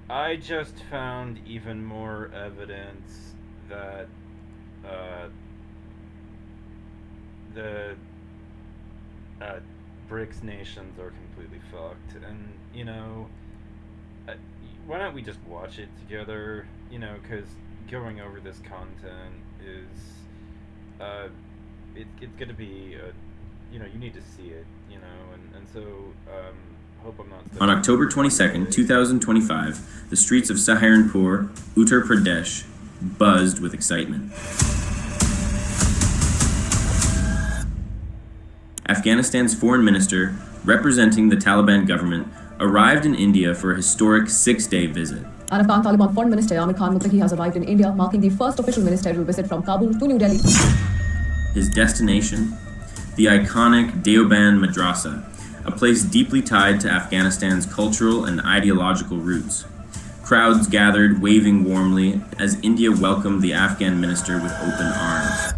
I just found even more evidence that uh, the uh, BRICS nations are completely fucked. And, uh, why don't we just watch it together? Because going over this content is, uh, it's going to be, you need to see it, and so, hope I'm not On October 22nd, 2025, the streets of Saharanpur, Uttar Pradesh, buzzed with excitement. Afghanistan's foreign minister, representing the Taliban government, arrived in India for a historic 6-day visit. An Afghan Taliban foreign minister, Amir Khan Muttaqi, has arrived in India, marking the first official ministerial visit from Kabul to New Delhi. His destination? The iconic Deoband Madrasa, a place deeply tied to Afghanistan's cultural and ideological roots. Crowds gathered, waving warmly, as India welcomed the Afghan minister with open arms.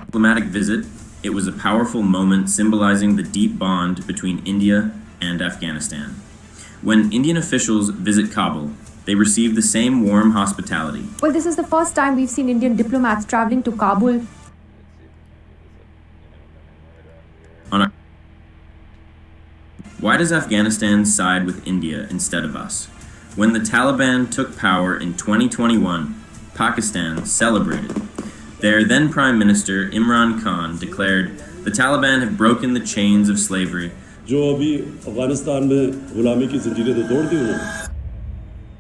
Diplomatic visit, it was a powerful moment symbolizing the deep bond between India and Afghanistan. When Indian officials visit Kabul, they receive the same warm hospitality. Well, this is the first time we've seen Indian diplomats traveling to Kabul. Why does Afghanistan side with India instead of us? When the Taliban took power in 2021, Pakistan celebrated. Their then Prime Minister Imran Khan declared, "The Taliban have broken the chains of slavery."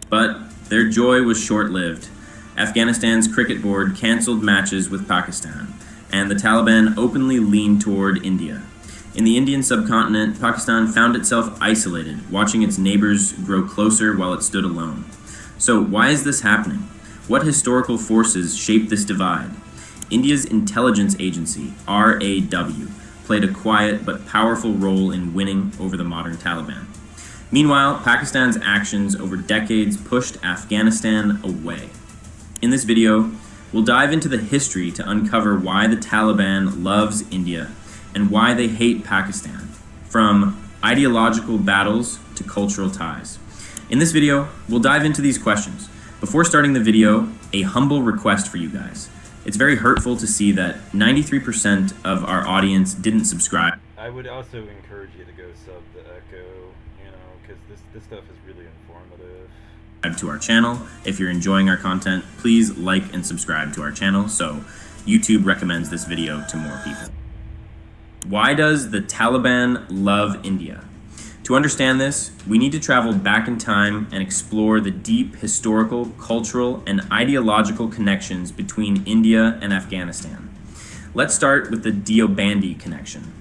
But their joy was short-lived. Afghanistan's cricket board canceled matches with Pakistan, and the Taliban openly leaned toward India. In the Indian subcontinent, Pakistan found itself isolated, watching its neighbors grow closer while it stood alone. So why is this happening? What historical forces shaped this divide? India's intelligence agency, RAW, played a quiet but powerful role in winning over the modern Taliban. Meanwhile, Pakistan's actions over decades pushed Afghanistan away. In this video, we'll dive into the history to uncover why the Taliban loves India and why they hate Pakistan, from ideological battles to cultural ties. In this video, we'll dive into these questions. Before starting the video, a humble request for you guys. It's very hurtful to see that 93% of our audience didn't subscribe. I would also encourage you to go sub the Echo, because this stuff is really informative. To our channel. If you're enjoying our content, please like and subscribe to our channel so YouTube recommends this video to more people. Why does the Taliban love India? To understand this, we need to travel back in time and explore the deep historical, cultural, and ideological connections between India and Afghanistan. Let's start with the Deobandi connection.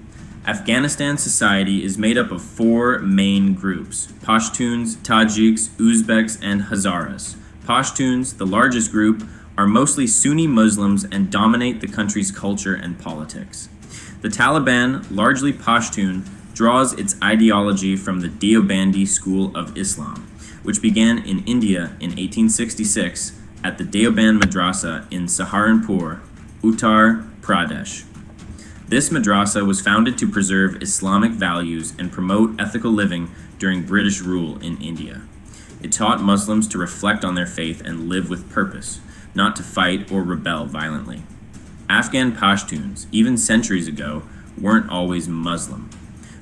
Afghanistan society is made up of 4 main groups: Pashtuns, Tajiks, Uzbeks, and Hazaras. Pashtuns, the largest group, are mostly Sunni Muslims and dominate the country's culture and politics. The Taliban, largely Pashtun, draws its ideology from the Deobandi school of Islam, which began in India in 1866 at the Deoband Madrasa in Saharanpur, Uttar Pradesh. This madrasa was founded to preserve Islamic values and promote ethical living during British rule in India. It taught Muslims to reflect on their faith and live with purpose, not to fight or rebel violently. Afghan Pashtuns, even centuries ago, weren't always Muslim.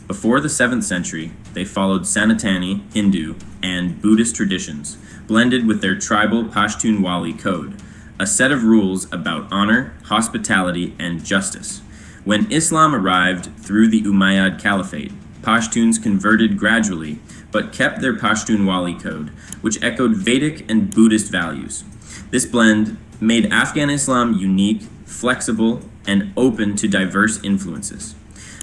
Before the 7th century, they followed Sanatani, Hindu, and Buddhist traditions, blended with their tribal Pashtunwali code, a set of rules about honor, hospitality, and justice. When Islam arrived through the Umayyad Caliphate, Pashtuns converted gradually, but kept their Pashtunwali code, which echoed Vedic and Buddhist values. This blend made Afghan Islam unique, flexible, and open to diverse influences.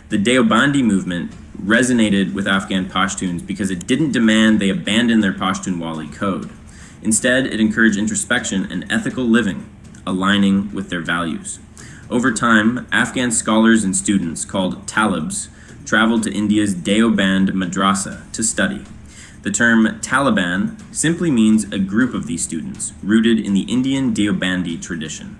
The Deobandi movement resonated with Afghan Pashtuns because it didn't demand they abandon their Pashtunwali code. Instead, it encouraged introspection and ethical living, aligning with their values. Over time, Afghan scholars and students called Talibs traveled to India's Deoband Madrasa to study. The term Taliban simply means a group of these students, rooted in the Indian Deobandi tradition.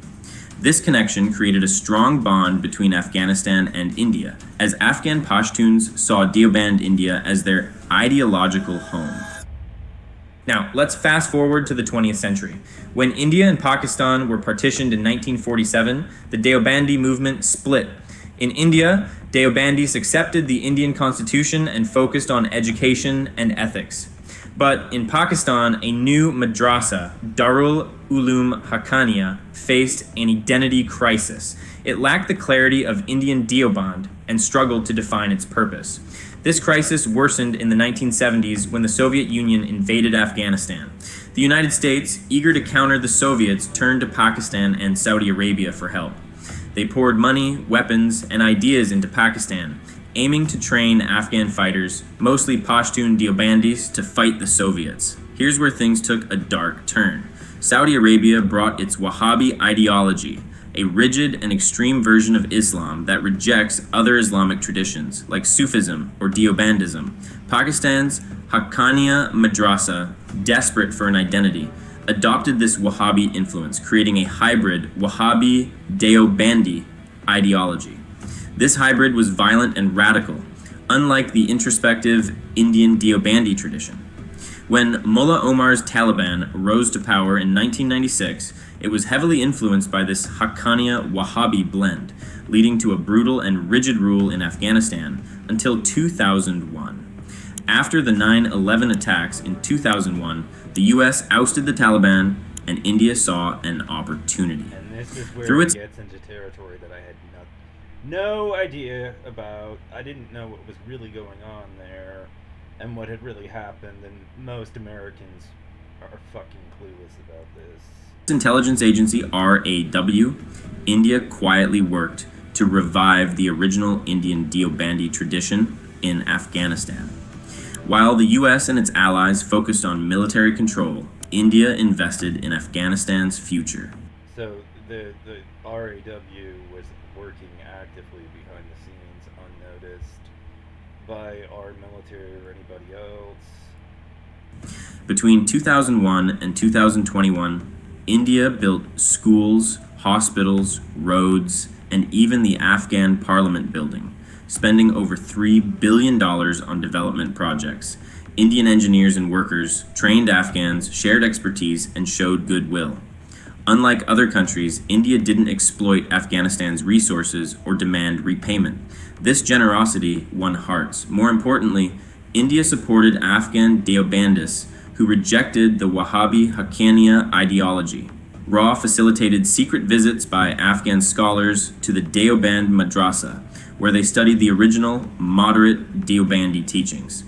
This connection created a strong bond between Afghanistan and India, as Afghan Pashtuns saw Deoband, India as their ideological home. Now, let's fast forward to the 20th century. When India and Pakistan were partitioned in 1947, the Deobandi movement split. In India, Deobandis accepted the Indian constitution and focused on education and ethics. But in Pakistan, a new madrasa, Darul Uloom Haqqaniya, faced an identity crisis. It lacked the clarity of Indian Deoband and struggled to define its purpose. This crisis worsened in the 1970s when the Soviet Union invaded Afghanistan. The United States, eager to counter the Soviets, turned to Pakistan and Saudi Arabia for help. They poured money, weapons, and ideas into Pakistan, aiming to train Afghan fighters, mostly Pashtun Deobandis, to fight the Soviets. Here's where things took a dark turn. Saudi Arabia brought its Wahhabi ideology, a rigid and extreme version of Islam that rejects other Islamic traditions, like Sufism or Deobandism. Pakistan's Haqqaniya Madrasa, desperate for an identity, adopted this Wahhabi influence, creating a hybrid Wahhabi Deobandi ideology. This hybrid was violent and radical, unlike the introspective Indian Deobandi tradition. When Mullah Omar's Taliban rose to power in 1996, it was heavily influenced by this Haqqaniya Wahhabi blend, leading to a brutal and rigid rule in Afghanistan until 2001. After the 9/11 attacks in 2001, the US ousted the Taliban, and India saw an opportunity. And this is where Through it its gets into territory that I had no idea about. I didn't know what was really going on there and what had really happened, and most Americans are fucking clueless about this. intelligence agency, RAW, India quietly worked to revive the original Indian Deobandi tradition in Afghanistan. While the US and its allies focused on military control, India invested in Afghanistan's future. So the RAW was working actively behind the scenes, unnoticed by our military or anybody else. Between 2001 and 2021, India built schools, hospitals, roads, and even the Afghan parliament building, spending over $3 billion on development projects. Indian engineers and workers trained Afghans, shared expertise, and showed goodwill. Unlike other countries, India didn't exploit Afghanistan's resources or demand repayment. This generosity won hearts. More importantly, India supported Afghan Deobandis who rejected the Wahhabi Haqqaniya ideology. RAW facilitated secret visits by Afghan scholars to the Deoband Madrasa, where they studied the original, moderate Deobandi teachings.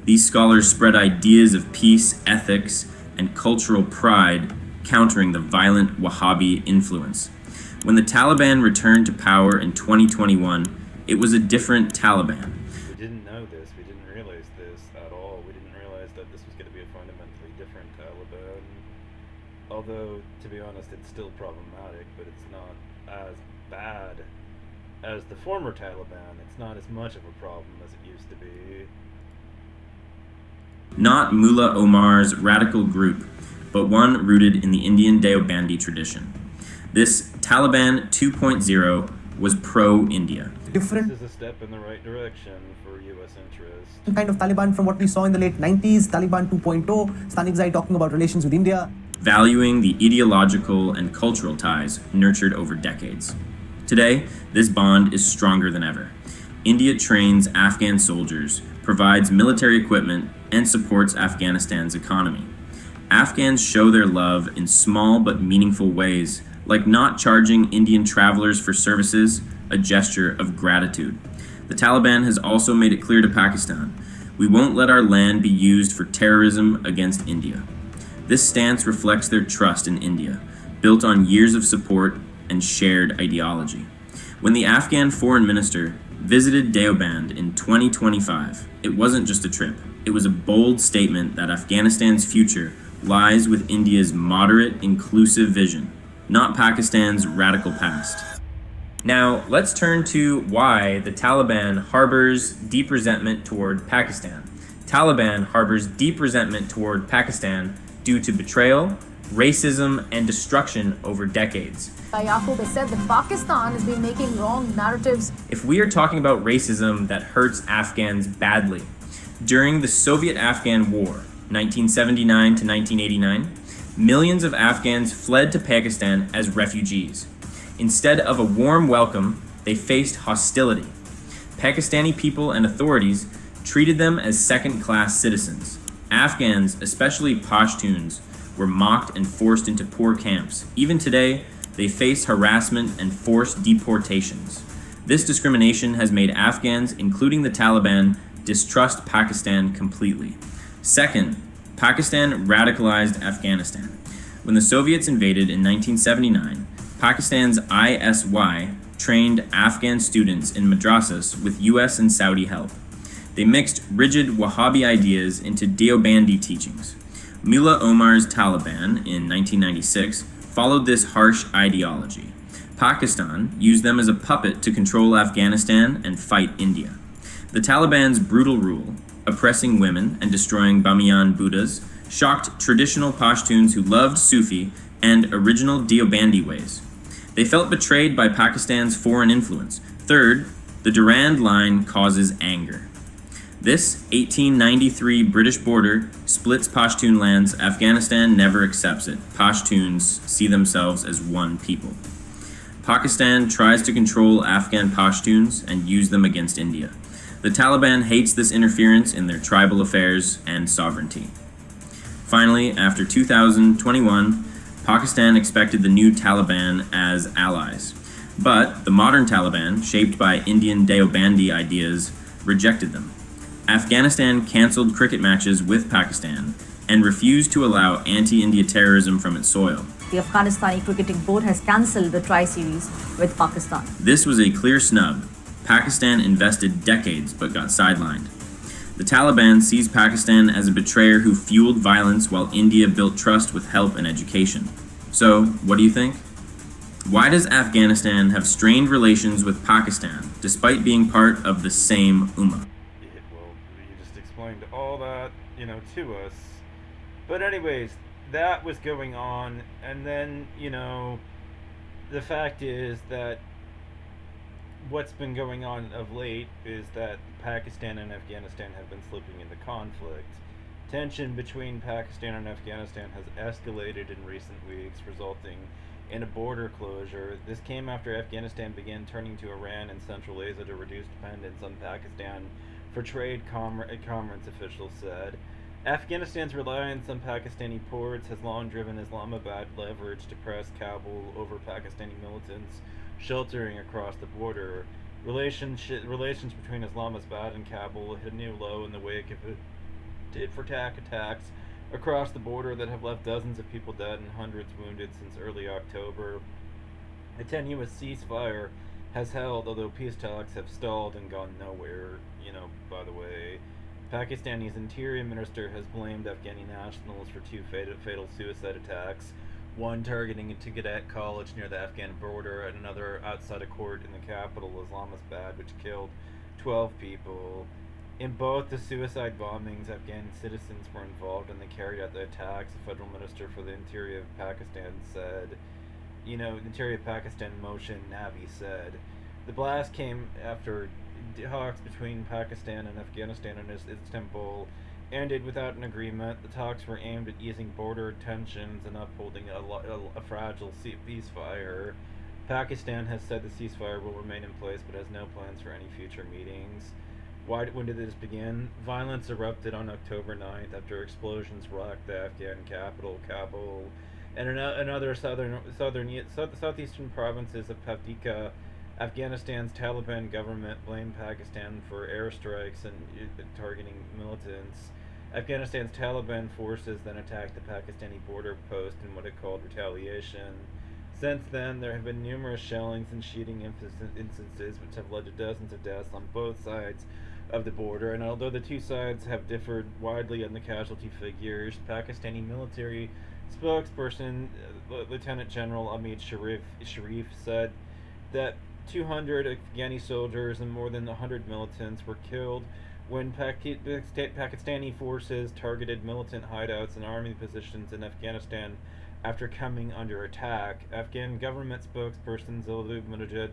These scholars spread ideas of peace, ethics, and cultural pride, countering the violent Wahhabi influence. When the Taliban returned to power in 2021, it was a different Taliban. We didn't know this. We didn't realize this at all. We didn't realize that this was going to be a fundamentally different Taliban. Although, to be honest, it's still problematic, but it's not as bad as the former Taliban. It's not as much of a problem as it used to be. Not Mullah Omar's radical group, but one rooted in the Indian Deobandi tradition. This Taliban 2.0 was pro-India. Different This is a step in the right direction for U.S. interest. kind of Taliban from what we saw in the late 90s, Taliban 2.0, Stanik Zai talking about relations with India. Valuing the ideological and cultural ties nurtured over decades. Today, this bond is stronger than ever. India trains Afghan soldiers, provides military equipment, and supports Afghanistan's economy. Afghans show their love in small but meaningful ways, like not charging Indian travelers for services, a gesture of gratitude. The Taliban has also made it clear to Pakistan, we won't let our land be used for terrorism against India. This stance reflects their trust in India, built on years of support and shared ideology. When the Afghan foreign minister visited Deoband in 2025, it wasn't just a trip. It was a bold statement that Afghanistan's future lies with India's moderate, inclusive vision, not Pakistan's radical past. Now, let's turn to why the Taliban harbors deep resentment toward Pakistan. Taliban harbors deep resentment toward Pakistan due to betrayal, racism, and destruction over decades. Yaqub has said that Pakistan has been making wrong narratives. If we are talking about racism that hurts Afghans badly, during the Soviet-Afghan War, 1979 to 1989, millions of Afghans fled to Pakistan as refugees. Instead of a warm welcome, they faced hostility. Pakistani people and authorities treated them as second-class citizens. Afghans, especially Pashtuns, were mocked and forced into poor camps. Even today, they face harassment and forced deportations. This discrimination has made Afghans, including the Taliban, distrust Pakistan completely. Second, Pakistan radicalized Afghanistan. When the Soviets invaded in 1979, Pakistan's ISY trained Afghan students in madrasas with US and Saudi help. They mixed rigid Wahhabi ideas into Deobandi teachings. Mullah Omar's Taliban in 1996 followed this harsh ideology. Pakistan used them as a puppet to control Afghanistan and fight India. The Taliban's brutal rule, oppressing women and destroying Bamiyan Buddhas, shocked traditional Pashtuns who loved Sufi and original Deobandi ways. They felt betrayed by Pakistan's foreign influence. Third, the Durand Line causes anger. This 1893 British border splits Pashtun lands. Afghanistan never accepts it. Pashtuns see themselves as one people. Pakistan tries to control Afghan Pashtuns and use them against India. The Taliban hates this interference in their tribal affairs and sovereignty. Finally, after 2021, Pakistan expected the new Taliban as allies. But the modern Taliban, shaped by Indian Deobandi ideas, rejected them. Afghanistan canceled cricket matches with Pakistan and refused to allow anti-India terrorism from its soil. The Afghanistani Cricketing Board has cancelled the tri-series with Pakistan. This was a clear snub. Pakistan invested decades but got sidelined. The Taliban sees Pakistan as a betrayer who fueled violence while India built trust with help and education. So, what do you think? Why does Afghanistan have strained relations with Pakistan despite being part of the same ummah? Well, you just explained all that, to us. But anyways, that was going on, and then, the fact is that what's been going on of late is that Pakistan and Afghanistan have been slipping into conflict. Tension between Pakistan and Afghanistan has escalated in recent weeks, resulting in a border closure. This came after Afghanistan began turning to Iran and Central Asia to reduce dependence on Pakistan for trade, commerce officials said. Afghanistan's reliance on Pakistani ports has long driven Islamabad leverage to press Kabul over Pakistani militants sheltering across the border. Relations between Islamabad and Kabul hit a new low in the wake of attacks across the border that have left dozens of people dead and hundreds wounded since early October. A tenuous ceasefire has held, although peace talks have stalled and gone nowhere, by the way. Pakistani's interior minister has blamed Afghani nationals for two fatal suicide attacks, one targeting a cadet college near the Afghan border and another outside a court in the capital, Islamabad, which killed 12 people. In both the suicide bombings, Afghan citizens were involved and they carried out the attacks. The federal minister for the Interior of Pakistan said, the Interior of Pakistan Mohsin Naqvi said. The blast came after talks between Pakistan and Afghanistan in Istanbul ended without an agreement. The talks were aimed at easing border tensions and upholding a fragile ceasefire. Pakistan has said the ceasefire will remain in place but has no plans for any future meetings. When did this begin? Violence erupted on October 9th after explosions rocked the Afghan capital, Kabul, and other southeastern provinces of Paktika. Afghanistan's Taliban government blamed Pakistan for airstrikes and targeting militants. Afghanistan's Taliban forces then attacked the Pakistani border post in what it called retaliation. Since then, there have been numerous shellings and shooting instances which have led to dozens of deaths on both sides of the border, and although the two sides have differed widely on the casualty figures, Pakistani military spokesperson Lieutenant General Amit Sharif said that 200 Afghani soldiers and more than 100 militants were killed when Pakistani forces targeted militant hideouts and army positions in Afghanistan after coming under attack. Afghan government spokesperson Zalud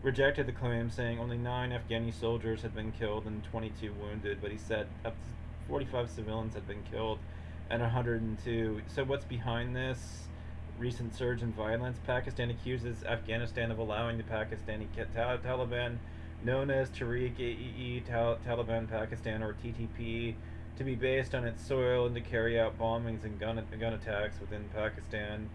rejected the claim, saying only 9 Afghani soldiers had been killed and 22 wounded, but he said up to 45 civilians had been killed and 102. So what's behind this recent surge in violence? Pakistan accuses Afghanistan of allowing the Pakistani Taliban, known as Tehreek-e Taliban Pakistan, or TTP, to be based on its soil and to carry out bombings and gun attacks within Pakistan.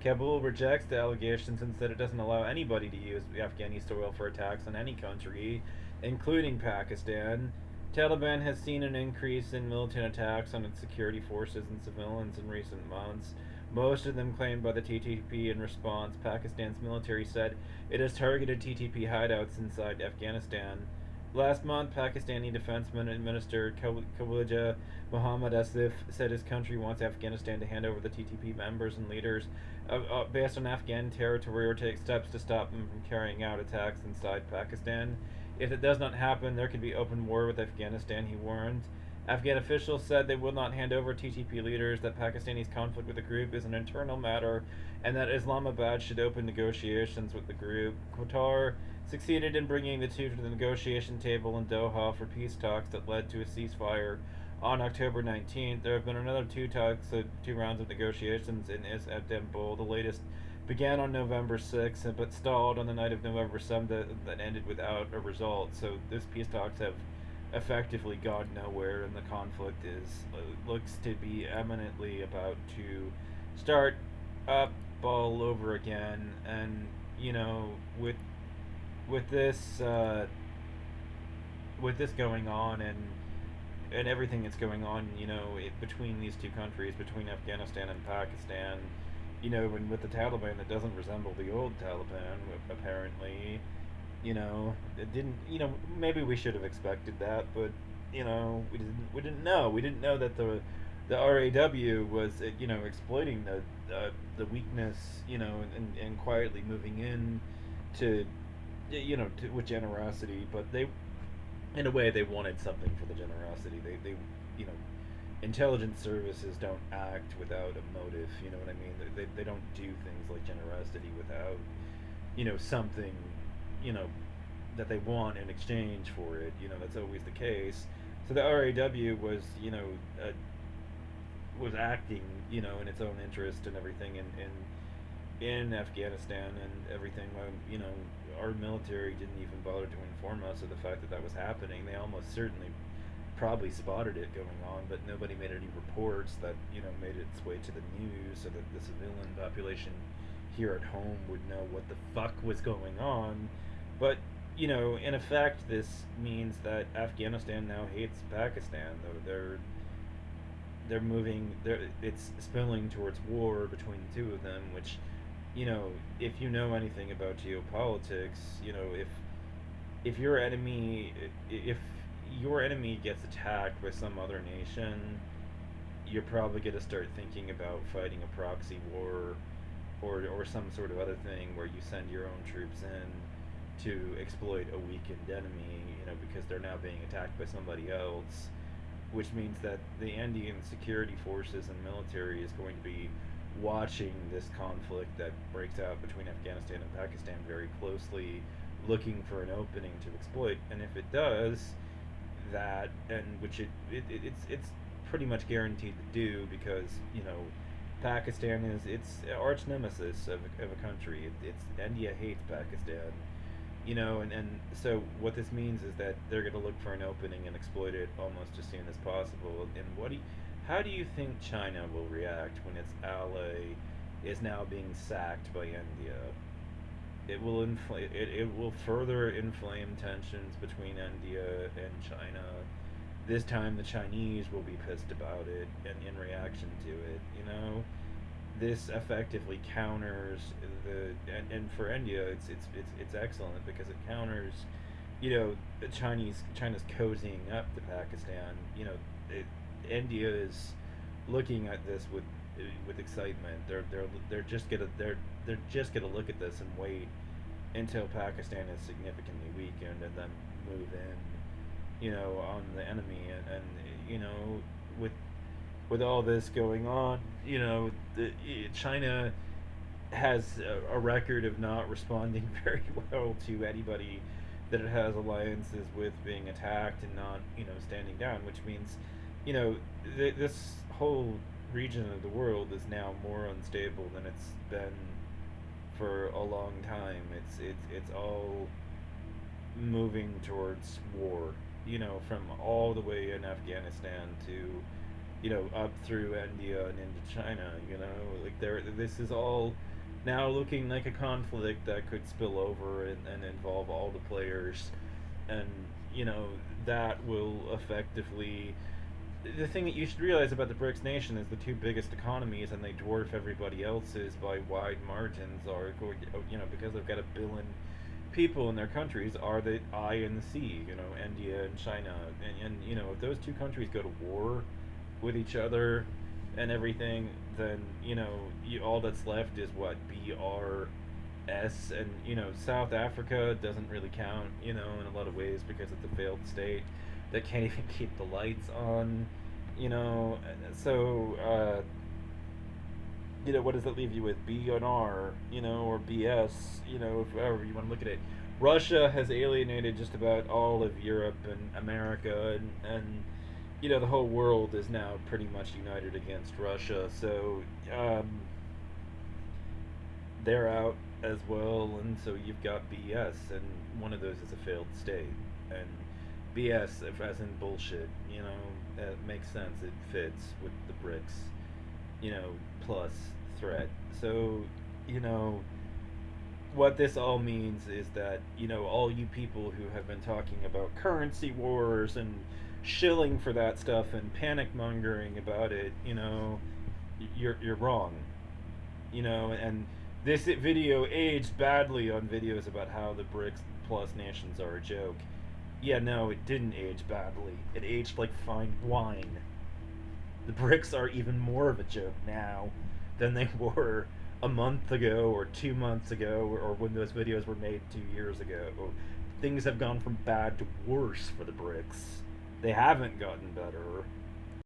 Kabul rejects the allegations and said it doesn't allow anybody to use Afghani soil for attacks on any country, including Pakistan. Taliban has seen an increase in militant attacks on its security forces and civilians in recent months, most of them claimed by the TTP. In response, Pakistan's military said it has targeted TTP hideouts inside Afghanistan. Last month, Pakistani Defense Minister Khalija Mohammad Asif said his country wants Afghanistan to hand over the TTP members and leaders based on Afghan territory or take steps to stop them from carrying out attacks inside Pakistan. If it does not happen, there could be open war with Afghanistan, he warned. Afghan officials said they will not hand over TTP leaders, that Pakistani's conflict with the group is an internal matter, and that Islamabad should open negotiations with the group. Qatar succeeded in bringing the two to the negotiation table in Doha for peace talks that led to a ceasefire on October 19th. There have been another two rounds of negotiations in Istanbul. The latest began on November 6th, but stalled on the night of November 7th that ended without a result. So these peace talks have effectively gone nowhere, and the conflict looks to be eminently about to start up all over again. And with this going on, and everything that's going on, between these two countries, between Afghanistan and Pakistan, and with the Taliban that doesn't resemble the old Taliban, apparently, it didn't, maybe we should have expected that, but, we didn't know. We didn't know that the RAW was, exploiting the weakness, and quietly moving in to, with generosity, but they, in a way, they wanted something for the generosity. They intelligence services don't act without a motive. You know what I mean? They don't do things like generosity without, something, that they want in exchange for it. That's always the case. So the RAW was, was acting, in its own interest and everything, in Afghanistan and everything. Our military didn't even bother to inform us of the fact that was happening. They almost certainly probably spotted it going on, but nobody made any reports that made its way to the news, so that the civilian population here at home would know what the fuck was going on. But in effect, this means that Afghanistan now hates Pakistan. Though they're moving, it's spilling towards war between the two of them, which, if you know anything about geopolitics, if your enemy gets attacked by some other nation, you're probably going to start thinking about fighting a proxy war, or some sort of other thing where you send your own troops in to exploit a weakened enemy, because they're now being attacked by somebody else, which means that the Indian security forces and military is going to be watching this conflict that breaks out between Afghanistan and Pakistan very closely, looking for an opening to exploit. And if it does that, and which it's pretty much guaranteed to do, because Pakistan is its arch nemesis of a country. It's India hates Pakistan, and so what this means is that they're going to look for an opening and exploit it almost as soon as possible. And how do you think China will react when its ally is now being sacked by India? It will further inflame tensions between India and China. This time the Chinese will be pissed about it, and in reaction to it, this effectively counters and for India it's excellent, because it counters, China's cozying up to Pakistan. India is looking at this with excitement. They're just gonna look at this and wait until Pakistan is significantly weakened, and then move in, on the enemy, and with with all this going on, China has a record of not responding very well to anybody that it has alliances with being attacked and not, standing down, which means, this whole region of the world is now more unstable than it's been for a long time. It's all moving towards war, from all the way in Afghanistan to, up through India and into China, like this is all now looking like a conflict that could spill over and involve all the players, and that will effectively, the thing that you should realize about the BRICS nation is the two biggest economies, and they dwarf everybody else's by wide margins, are because they've got 1 billion people in their countries, are the I and the C, India and China, and if those two countries go to war with each other and everything, then all that's left is what, BRS, and South Africa doesn't really count, in a lot of ways, because it's a failed state that can't even keep the lights on, so what does that leave you with? B and R, or BS, however you want to look at it. Russia has alienated just about all of Europe and America, and the whole world is now pretty much united against Russia. So they're out as well, and so you've got BS, and one of those is a failed state, and BS, as in bullshit. It makes sense. It fits with the BRICS, plus threat. So, what this all means is that, all you people who have been talking about currency wars and shilling for that stuff and panic mongering about it, you're wrong. And this video aged badly on videos about how the BRICS plus nations are a joke. Yeah, no, it didn't age badly. It aged like fine wine. The BRICS are even more of a joke now than they were a month ago or 2 months ago, or when those videos were made 2 years ago. Things have gone from bad to worse for the BRICS. They haven't gotten better.